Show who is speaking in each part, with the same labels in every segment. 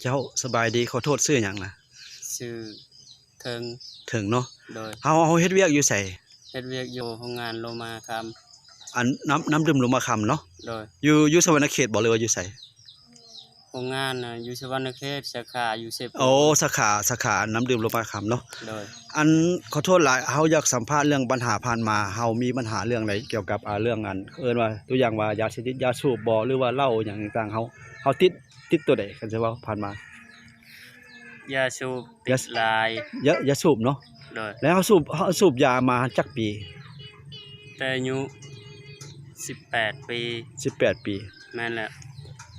Speaker 1: เจ้าสบายดีขอโทษชื่อหยังนะ
Speaker 2: ชื่อเทิง
Speaker 1: ถึงเนาะ
Speaker 2: โดย
Speaker 1: เฮาเฮ็ดเวียกอยู่ไส
Speaker 2: เฮ็ดเวียกอยู่โรงงานโลมาค
Speaker 1: อันน้ำดื่มลงมาคำเนาะ
Speaker 2: โดย
Speaker 1: อยู่สวรรณเขตบ่เลยว่าอยู่ไส
Speaker 2: โรงงานอยู่สวรรณเขตสาขาอยู่เซโป
Speaker 1: โอ้สาขาน้ำดื่มลงมาคำเนาะ
Speaker 2: โดย
Speaker 1: อันขอโทษหลายเฮาอยากสัมภาษณ์เรื่องปัญหาผ่านมาเฮามีปัญหาเรื่องใดเกี่ยวกับเรื่องอันเอิ้นว่าตัวอย่างว่ายาเสพติดยาสูบบ่หรือว่าเหล้าหยังต่างๆเฮาติดตัวใดกันสิว่าผ่านมาย
Speaker 2: าสูบติดลาย
Speaker 1: ยาสูบเนาะ
Speaker 2: โดย
Speaker 1: แล้วเฮาสูบยามาจักปี
Speaker 2: แต่อายุ18 ปี
Speaker 1: 18ปี
Speaker 2: แม่นแล้ว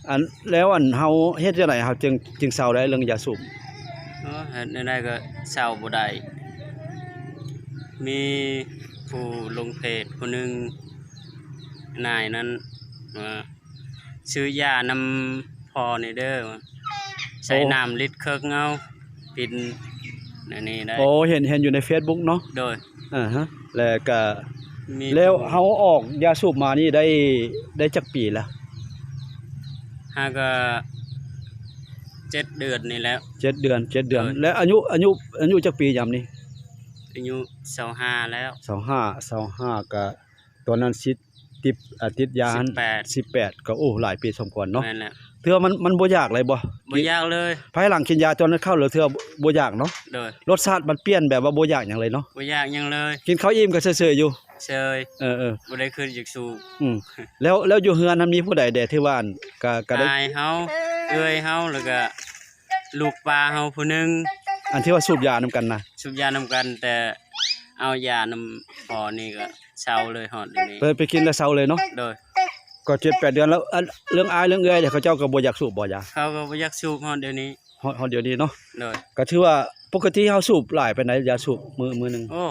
Speaker 1: อันแล้วอันเฮาเฮ็ดจังได๋เฮาจึงเซาได้เรื่องยาสูบ
Speaker 2: เฮ็ดได้ก็เศร้าบ่ได้มีผู้ลงเพจผู้หนึงนายนั้นซื้อยานำพอนี่เด้อใส่น้ำลิตรเคิกเงาปินนี่ได้
Speaker 1: โอ้เห็นอยู่ใน Facebook เนาะ
Speaker 2: โดย
Speaker 1: ฮะแล้วก็แล้วเฮาออกยาสูบมานี่ได้จักปีแล้ว
Speaker 2: ก็7 เดือนนี่แล้ว
Speaker 1: 7 เดือนแล้วอายุจักปียามนี้
Speaker 2: อายุ25แล้ว
Speaker 1: 25ก็ตอนนั้นติดยา18ก็โอ้หลายปีสมควรเนาะ
Speaker 2: แม่นแล้ว
Speaker 1: เทื่อมันบ่ยากเลยบ่
Speaker 2: ยากเลย
Speaker 1: ภายหลังกินยาตอนนั้นเข้าแล้วเทื่อบ่ยากเนาะ
Speaker 2: โดย
Speaker 1: รสชาติมันเปลี่ยนแบบว่าบ่ยากหยังเลยเนาะ
Speaker 2: บ่ยากหยังเลย
Speaker 1: กินข้าวอิ่มก็เฉยๆอยู่
Speaker 2: เฉยบ่ได้ขึ้นจากสูบ
Speaker 1: แล้วอยู่เฮือนนั้นมีผู้ใดที่ว่าก็ได้
Speaker 2: อายเฮาเอื้อยเฮาแล้วก็ลูกปลาเฮาผู้นึง
Speaker 1: อันที่ว่าสูบยานำกันนะ
Speaker 2: สูบยานำกันแต่เอายานำพอนี่ก็เซาเลยฮอดเดี๋ยวนี้
Speaker 1: ไปกินแล้วเซาเลยเนาะ
Speaker 2: โดย
Speaker 1: ก็7-8 เดือนแล้วเรื่องอายเรื่องเอื้อยเนี่ยเขาเจ้าก็บ่อยากสูบบ่ยา
Speaker 2: เขาก็บ่อยากสูบฮอดเดี๋ยวนี้
Speaker 1: เดี๋ยวนี้เนาะ
Speaker 2: โดย
Speaker 1: ก็ถือว่าปกติเฮาสูบหลายปานใดยาสูบมื้อนึง
Speaker 2: โอ้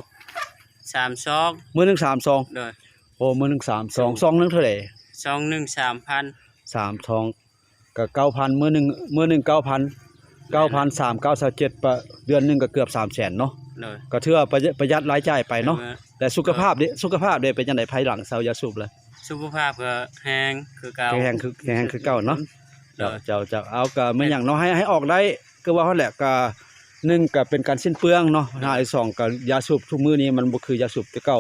Speaker 2: 3 ซอง
Speaker 1: มื้อนึง3 ซอง
Speaker 2: โดย
Speaker 1: โอ้มื้อนึง3 ซองซองนึงเท่าใด
Speaker 2: ซองนึง 3,000
Speaker 1: 3 ซองก็ 9,000 มื้อนึง 9,397เดือนนึงก็เกือบ 300,000เนาะก็ถือว่าประหยัดรายจ่ายไปเนาะแต่สุขภาพได้เป็นจังได๋ภายหลังเซายาสูบเลย
Speaker 2: สุขภาพก็แฮงคือเก่า
Speaker 1: แฮงคือเก่าเนาะเจ้าเอาก็ไม่หยังเนาะให้ออกได้คือว่าเฮาแหละก็1ก็เป็นการสิ้นเปลืองเนาะ2ก็ยาสูบทุกมื้อนี้มันบ่คือยาสูบแต่เก่า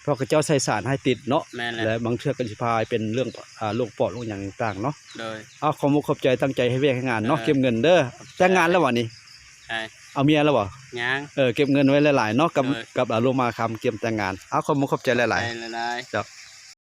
Speaker 1: เพราะเขาเจ้าใส่สารให้ติดเนาะและบางเทื่อก็สิพาเป็นเรื่องโรคปอดโรคหยังต่างๆเนาะเอาขอบใจตั้งใจให้เวียกให้งานเนาะเก็บเงินเด้อแต่งงานแล้วบ่นี่
Speaker 2: ใช่
Speaker 1: เอาเมียแล้วบ่
Speaker 2: ยัง
Speaker 1: เก็บเงินไว้หลายๆเนาะกับโลมาคำเก็บแต่งงานเอาขอบใจหลายๆเจ้า